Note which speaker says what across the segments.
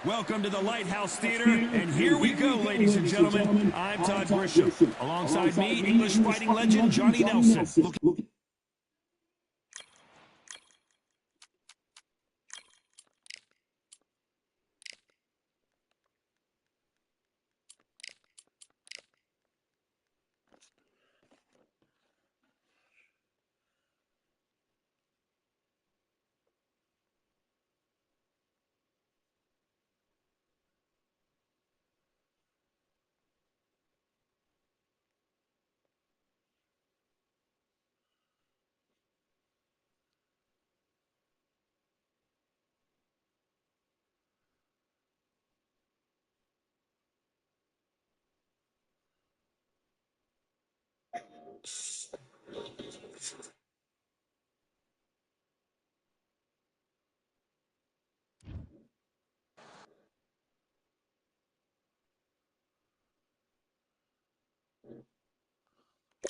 Speaker 1: Welcome to the Lighthouse Theater, and here we go, ladies and gentlemen. I'm Todd Grisham. Alongside me, English fighting legend Johnny Nelson.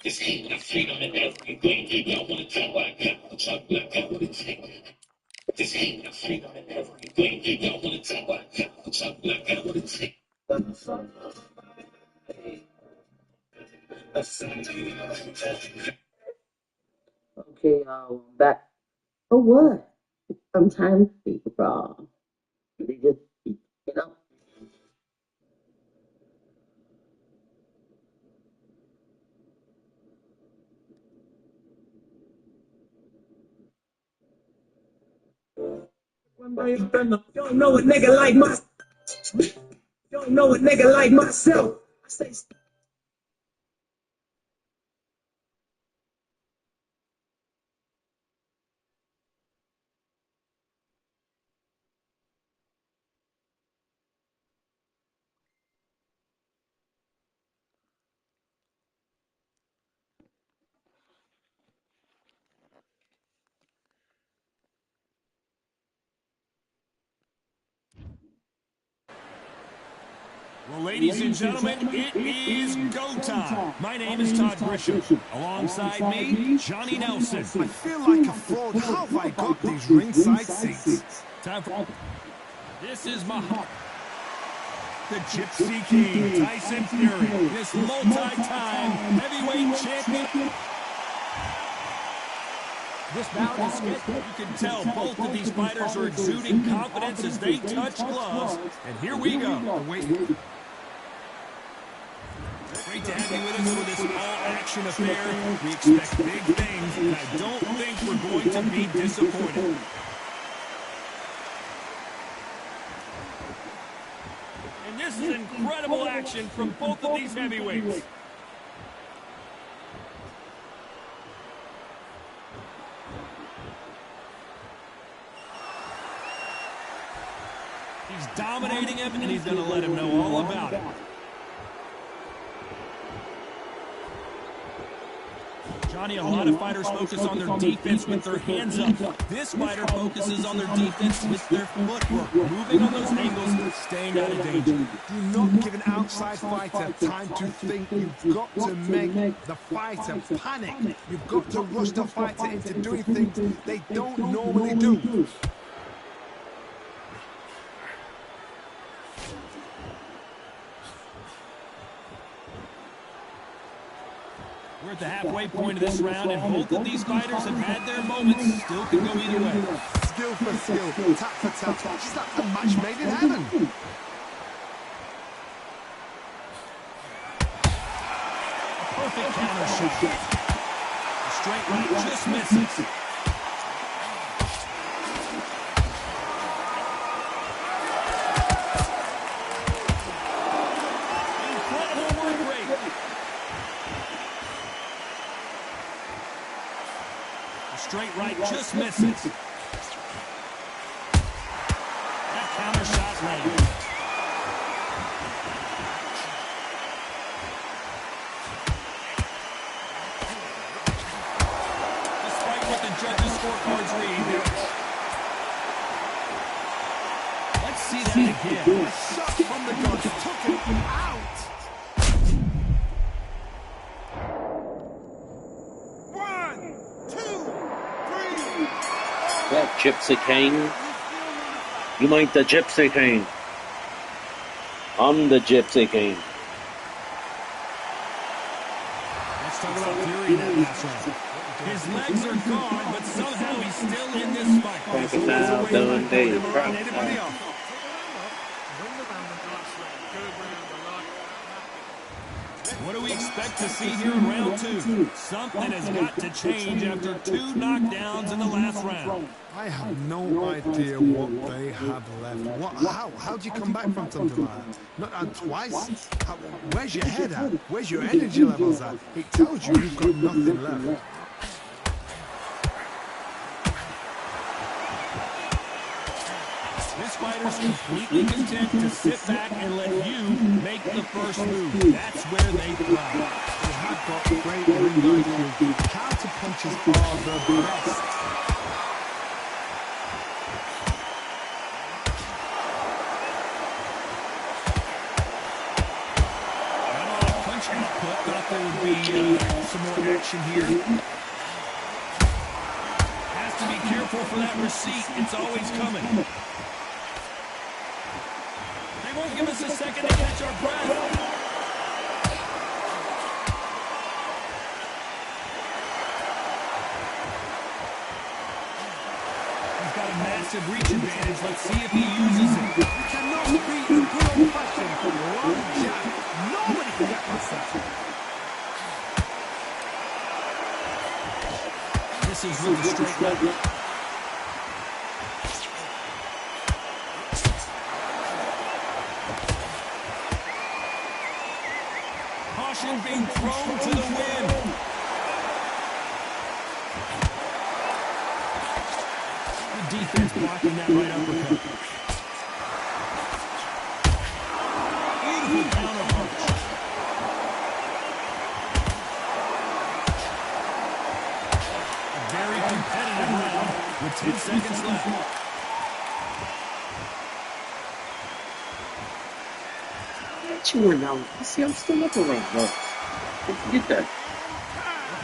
Speaker 2: This ain't my freedom and everything. Y'all wanna talk what I got, I got what it takes. This ain't my freedom and everything. Y'all wanna talk what I got what it takes.
Speaker 3: Okay, y'all, back. For what? Sometimes people wrong. They just, you know.
Speaker 4: Don't know a nigga like myself. Don't know a nigga like myself. I say.
Speaker 1: Well, ladies and gentlemen, it is go time. My name is Todd Grisham. Alongside me, Johnny Nelson.
Speaker 5: I feel like a fraud. How have I got these ringside seats?
Speaker 1: Time for... This is the Gypsy King, Tyson Fury. This multi-time heavyweight champion. This bout is scheduled. You can tell both of these fighters are exuding confidence as they touch gloves. And here we go. Great to have you with us for this all-action affair. We expect big things, and I don't think we're going to be disappointed. And this is incredible action from both of these heavyweights. He's dominating him, and he's going to let him know all about it. Johnny, a lot of fighters focus on their defense with their hands up. This fighter focuses on their defense with their footwork, moving on those angles, staying out of danger.
Speaker 5: Do not give an outside fighter time to think. You've got to make the fighter panic. You've got to rush the fighter into doing things they don't normally do.
Speaker 1: We're at the halfway point of this round, and both of these fighters have had their moments. Still can go either way.
Speaker 5: Skill for skill, tap for tap. It's like a match made in heaven.
Speaker 1: A perfect counter shot. A straight right just misses. Straight right just misses. That counter shot lands. Despite what the judges' scorecards read, let's see that again.
Speaker 5: A shot from the guard took it out.
Speaker 6: That Gypsy King. You mind the Gypsy King? I'm the Gypsy King.
Speaker 1: Let's talk about Fury in that last round. His legs are gone, but somehow he's still in this fight.
Speaker 6: Cracking now, doing day, crap
Speaker 5: Anybody
Speaker 6: now.
Speaker 5: else?
Speaker 1: What do we expect to see here in round 2? Something has got to change after 2 knockdowns in the last round.
Speaker 5: I have no idea what they have left. How do you come back from something like that? Not twice? Where's your head at? Where's your energy levels at? It tells you you've got nothing left.
Speaker 1: This fighter's completely content to sit back and let you make the first move. That's where they thrive.
Speaker 5: They have got great ring IQ. Counter punches are the best.
Speaker 1: Punch output. Thought there would be some more action here. Has to be careful for that receipt. It's always coming. They won't give us a second to catch our breath. He's got a massive reach advantage. Let's see if he uses it.
Speaker 5: You cannot beat a good old-fashioned long jab. Nobody can get past that.
Speaker 1: This is with the straight left. Caution being thrown to the wind. The defense blocking that right uppercut. Beautiful counter punch. A very competitive round with 10 seconds left.
Speaker 3: You now. See, I'm still up around. No. Get that.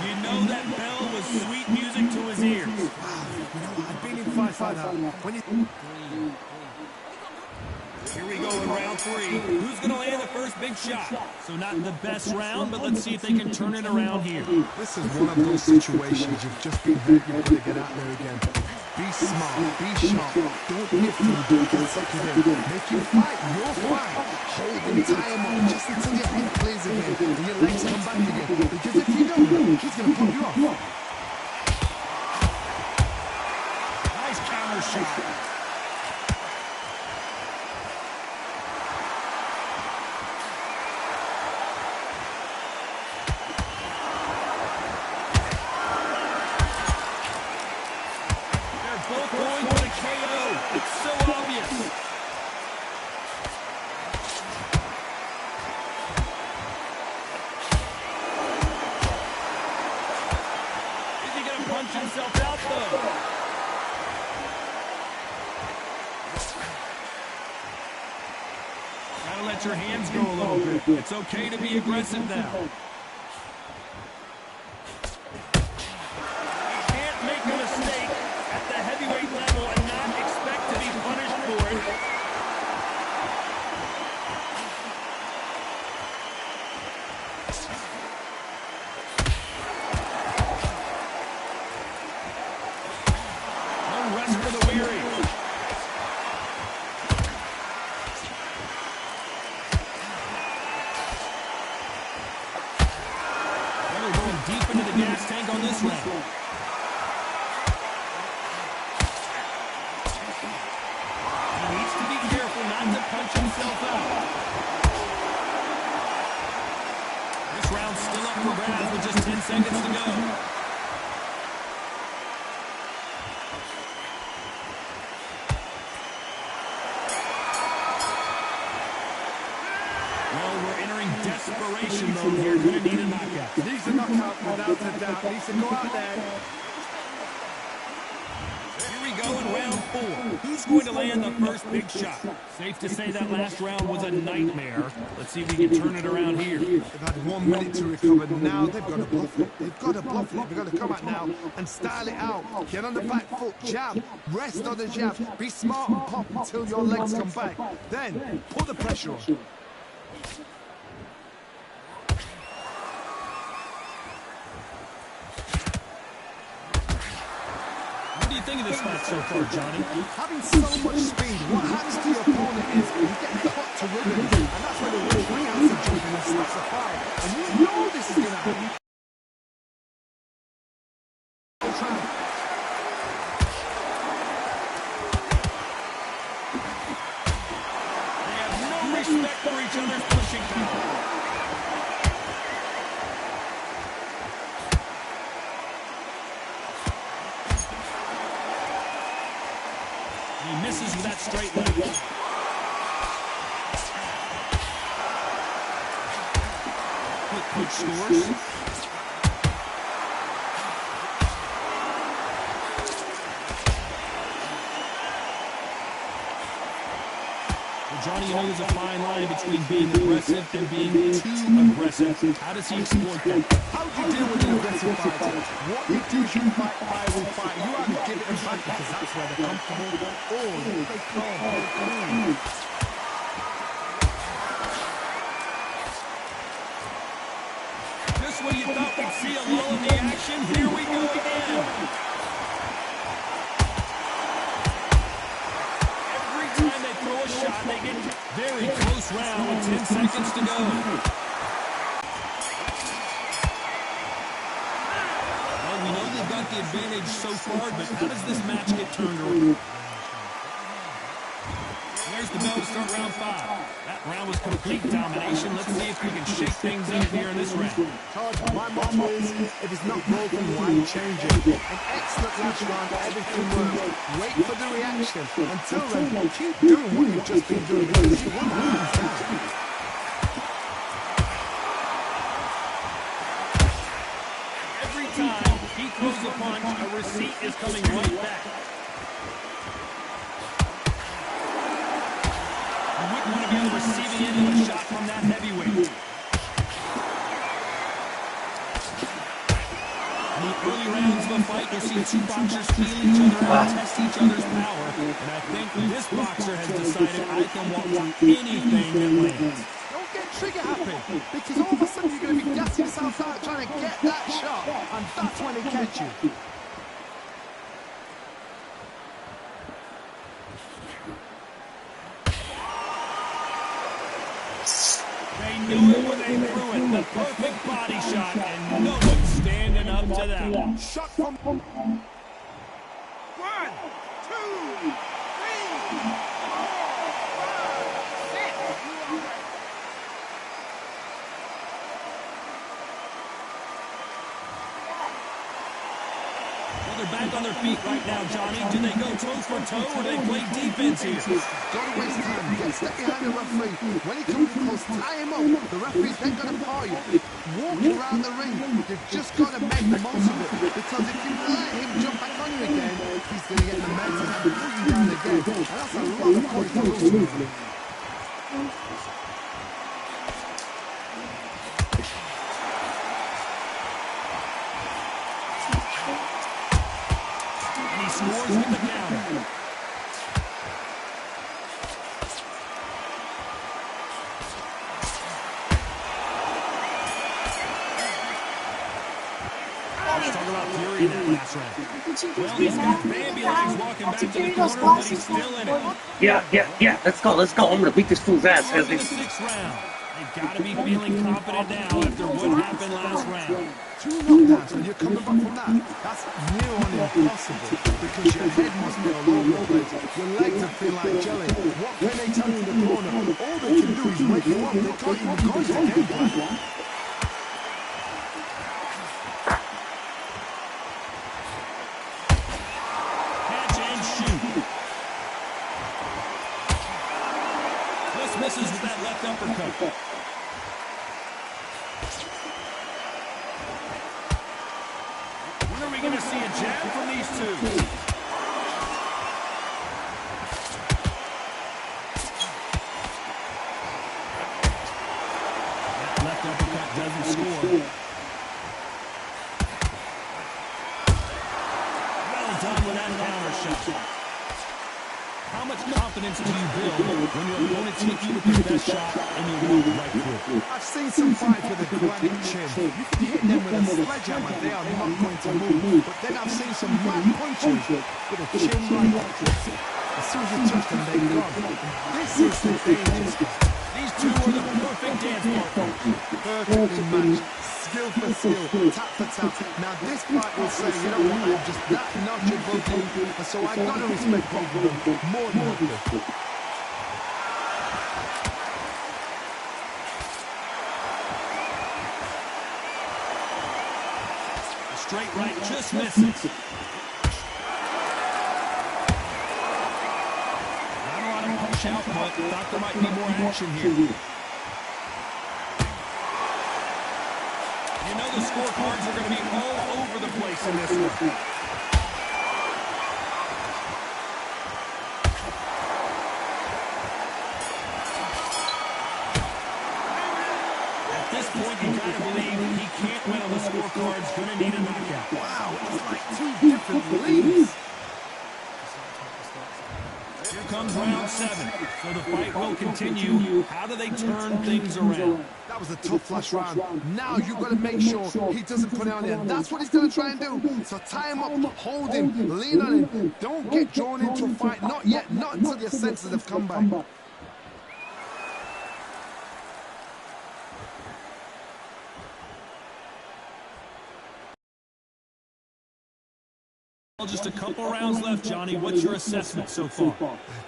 Speaker 1: You know that bell was sweet music to his ears.
Speaker 5: You know, I've been in fights like that. When you...
Speaker 1: Here we go in round 3. Who's going to land the first big shot? So not the best round, but let's see if they can turn it around here.
Speaker 5: This is one of those situations you've just been hurt, you've got to get out there again. Be smart, be sharp, don't be afraid to get second in. Make you fight your fight. Hold and tie him up just until your head clears again and your legs come back again. Because if you don't, he's going to pop you off.
Speaker 1: Nice counter shot. Both going for the KO. It's so obvious. Is he going to punch himself out, though? Gotta let your hands go a little bit. It's okay to be aggressive now. Rest for the weary. They're going deep into the gas tank on this round. He needs to be careful not to punch himself out. This round's still up for grabs with just 10 seconds to go. Desperation mode here. Going to need a knockout.
Speaker 5: Needs a knockout without a doubt. Needs to go out there.
Speaker 1: Here we go in round 4. Who's going to land the first big shot? Safe to say that last round was a nightmare. Let's see if we can turn it around here.
Speaker 5: They've had 1 minute to recover. Now they've got to bluff it. They've got to bluff it. They've got to come out now and style it out. Get on the back foot, jab. Rest on the jab. Be smart and pop until your legs come back. Then put the pressure on.
Speaker 1: this fight so far, Johnny?
Speaker 5: Having so much speed, what happens to your opponent is you get cut to ribbons, and that's when the referee has to jump in and stop the fight. And you know this is going to happen.
Speaker 1: They have no respect for each other's pushing power. He misses with that straight leg. Quick scores. Well, Johnny, you know there's a fine line between being aggressive and being too aggressive. How does he exploit that?
Speaker 5: How do you deal with an aggressive fighter? What you do is you fight fire with fire. You either give it them back because that's where they're comfortable, or you play calm, play cool.
Speaker 1: Just when you thought we'd see a lull in the action, here we go again. Every time they throw a shot, they get very close round with 10 seconds to go. Well, we know they've got the advantage so far, but how does this match get turned around? There's the bell to start round 5. That round was complete domination. Let's see if we can shake things up here in this round.
Speaker 5: Todd, my motto is, if it's not broken, why change it? An excellent last round, everything worked. Wait for the reaction. Until then, keep doing what you've just been doing. Because you want to lose down.
Speaker 1: Every time he throws a punch, a receipt is coming right back. You wouldn't want to be on the receiving end of a shot from that heavyweight. In the early rounds of a fight, you'll see two boxers feel each other out and test each other's power. And I think this boxer has decided I can walk through anything that lands.
Speaker 5: Don't get trigger happy, because all of a sudden you're going to be gassing yourself out trying to get that shot, and that's when it catch you.
Speaker 1: They knew it when they threw it. The perfect body shot, and no one's standing up to that one.
Speaker 5: Shot from... 1, 2, 3,
Speaker 1: 4, 5, 6. Well, they're back on their feet right now, Johnny. Do they go toe for toe, or do they play defense here?
Speaker 5: Don't waste time. Get step behind the referee. When he comes close, tie him up. The referee's then going to paw you. Walk around the ring. You've just got to make the most of it. Because if you let him jump back on you again, he's going to get the momentum and pull you down again. And that's a lot of points to lose.
Speaker 1: And he scores with the counter. Let's talk about Fury in that last round. Well, he's got Bambi legs walking back to the corner, but he's still in it.
Speaker 3: Yeah. Let's go. I'm gonna beat this fool's ass.
Speaker 1: On to the 6th round. They've got to be feeling confident now after what happened last round.
Speaker 5: 2 knockdowns when you're coming back from that, that's near on impossible, because your head must be all over the place, your legs will feel like jelly. What can they tell you in the corner? All they can do is wake you up. They can't even go into the game plan.
Speaker 1: Catch and shoot. Plus misses with that left uppercut. When are we going to see a jab from these two? That left uppercut doesn't score. Well done with that counter shot. How much confidence do you build when your opponents hit you with their best shot and you walk right through?
Speaker 5: I've seen some fights with a granite chin. You can hit them with a sledgehammer, they are not going to move. But then I've seen some mad punches with a chin like that. As soon as you touch them, they're gone. This is the danger spot.
Speaker 1: These two are the perfect dance partners.
Speaker 5: Perfectly matched. Skill for skill, tap for tap. Now this fight will say, you know what, I'm just that notch above you, and so I gotta respect both of them more than likely.
Speaker 1: A straight right just misses. Not a lot of punch out, but thought there might be more action here. You know the scorecards are going to be all over the place in this one. At this point, you got to believe he can't win on the scorecards. Going to need a knockout.
Speaker 5: Wow, it's like two different leagues.
Speaker 1: Here comes round 7. So the fight will continue. How do they turn things around?
Speaker 5: That was a tough flash round. Now you've got to make sure he doesn't put it on him. That's what he's going to try and do. So tie him up, hold him, lean on him. Don't get drawn into a fight. Not yet. Not until your senses have come back.
Speaker 1: Well, just a couple rounds left, Johnny. What's your assessment so far?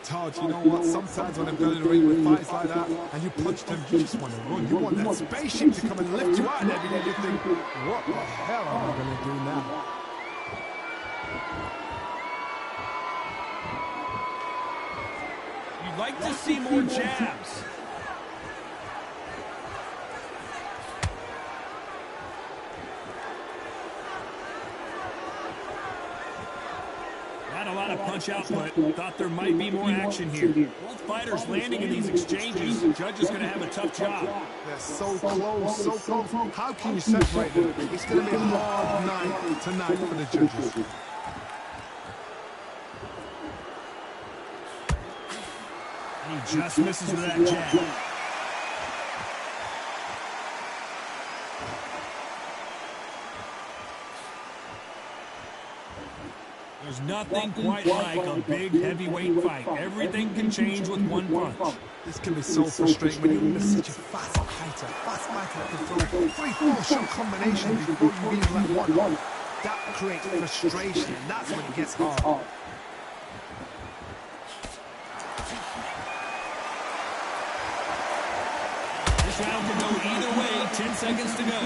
Speaker 5: Todd, you know what? Sometimes when I've been in the ring with fights like that, and you punch them, you just want to run. You want that spaceship to come and lift you out, and every day you think, what the hell am I going to do now?
Speaker 1: You'd like to see more jabs. Not a lot of punch output. Thought there might be more action here. Both fighters landing in these exchanges. Judge is going to have a tough job.
Speaker 5: They're so close, so close. How can you separate them? It's going to be a hard night tonight for the judges.
Speaker 1: And he just misses with that jab. There's nothing quite like a big heavyweight fight. Everything can change with one punch.
Speaker 5: This can be so frustrating when you're under such a fast fighter that can throw 3-4 shot combinations before you even let one on. That creates frustration, and that's when it gets hard.
Speaker 1: This round can go either way. 10 seconds to go.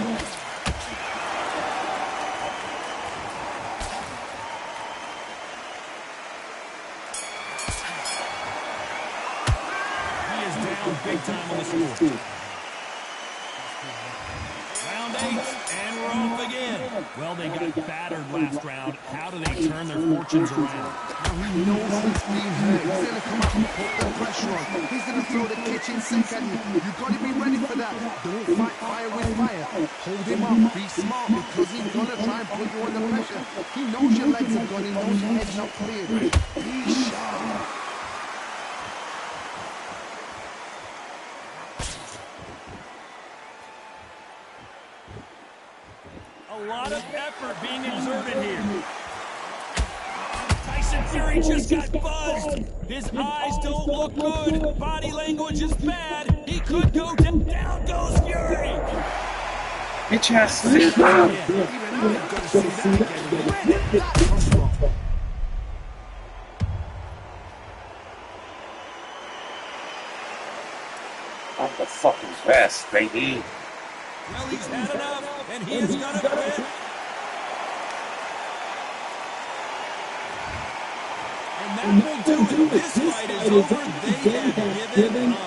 Speaker 1: Big time on the score. Round 8, and we're off again. Well, they got battered last round. How do they turn their fortunes around?
Speaker 5: Now he knows he's being hurt. He's going to come up and put the pressure on. He's going to throw the kitchen sink at you. You've got to be ready for that. Don't fight fire with fire. Hold him up. Be smart, because he's going to try and put you under pressure. He knows your legs are gone. He knows your head's not cleared. Be sharp.
Speaker 1: A lot of effort being exerted here. Tyson Fury just got buzzed. His eyes don't look good. Body language is bad. He could go down. Down goes Fury.
Speaker 6: Bitch ass sit down. I'm the fucking best, baby.
Speaker 1: Well, he's had enough, and he is gonna quit. And that will do it. This fight is over. They have given up.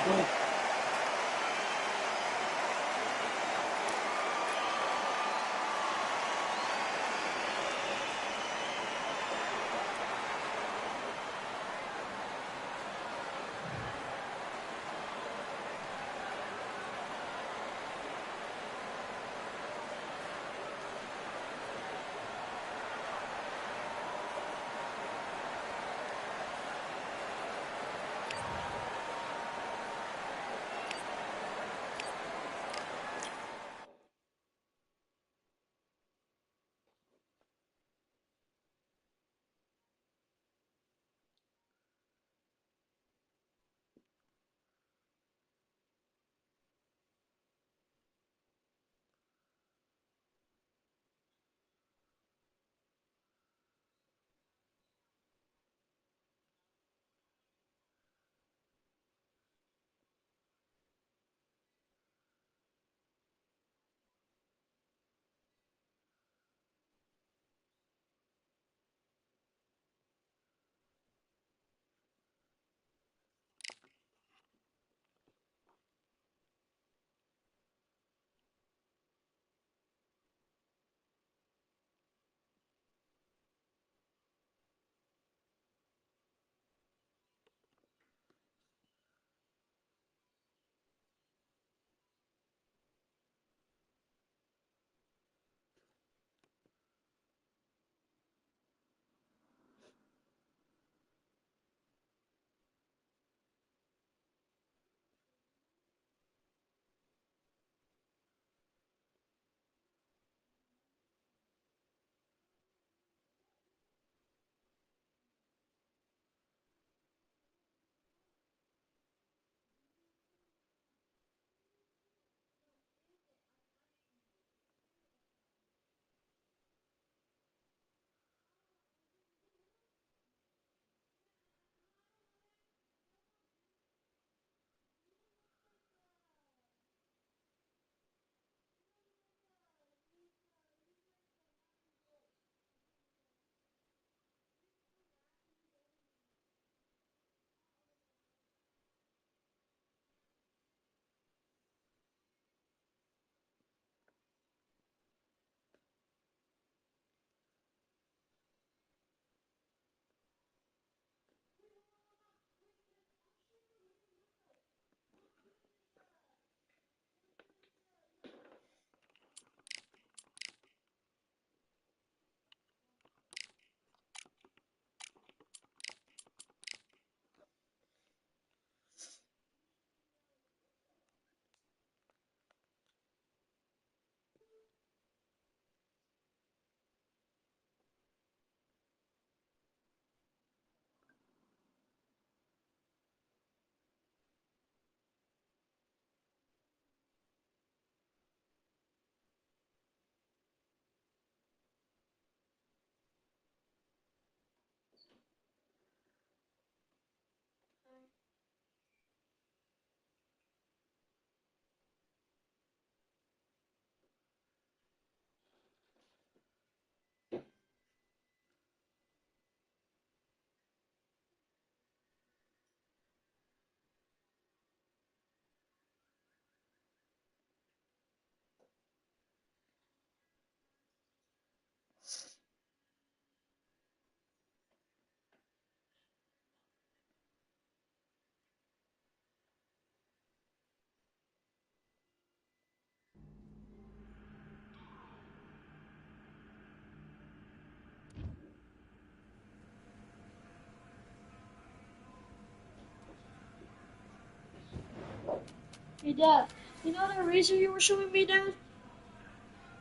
Speaker 7: Hey, Dad, you know that razor you were showing me, Dad?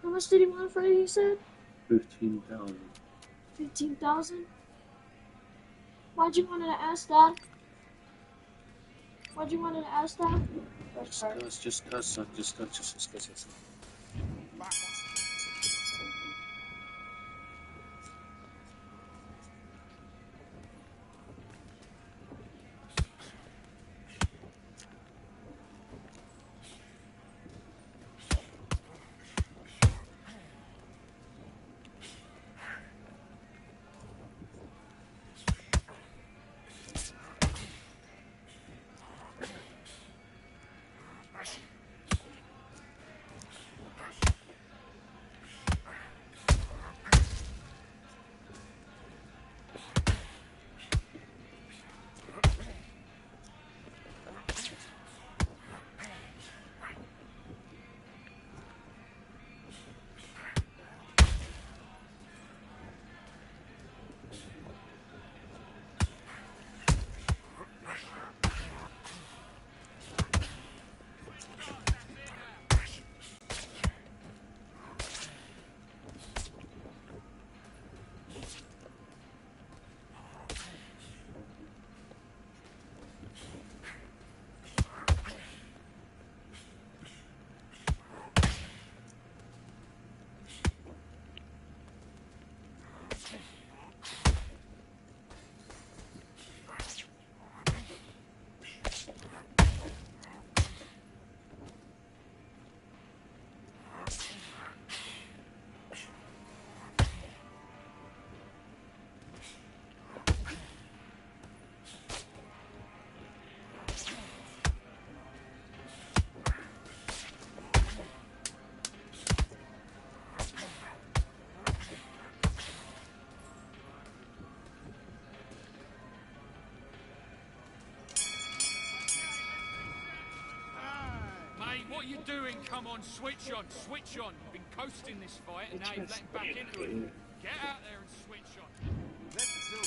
Speaker 7: How much did he want for it, he said?
Speaker 3: 15,000.
Speaker 7: 15,000? Why'd you want to ask that? Why'd you want to ask that?
Speaker 3: Just cause, son. Just cause.
Speaker 8: What are you doing? Come on, switch on, switch on. You've been coasting this fight and now you're letting back into it. Get out there and switch on. Let's do it.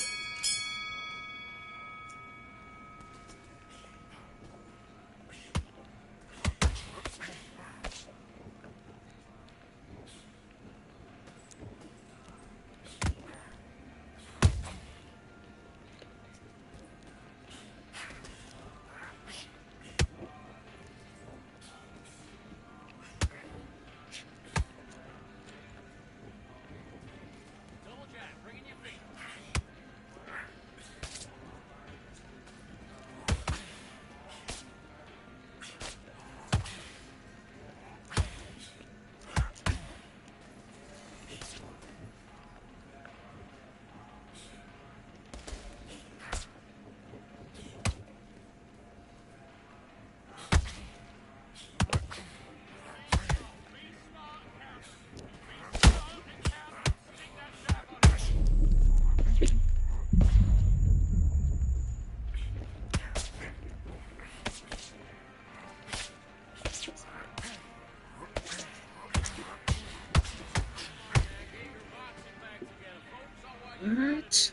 Speaker 3: What?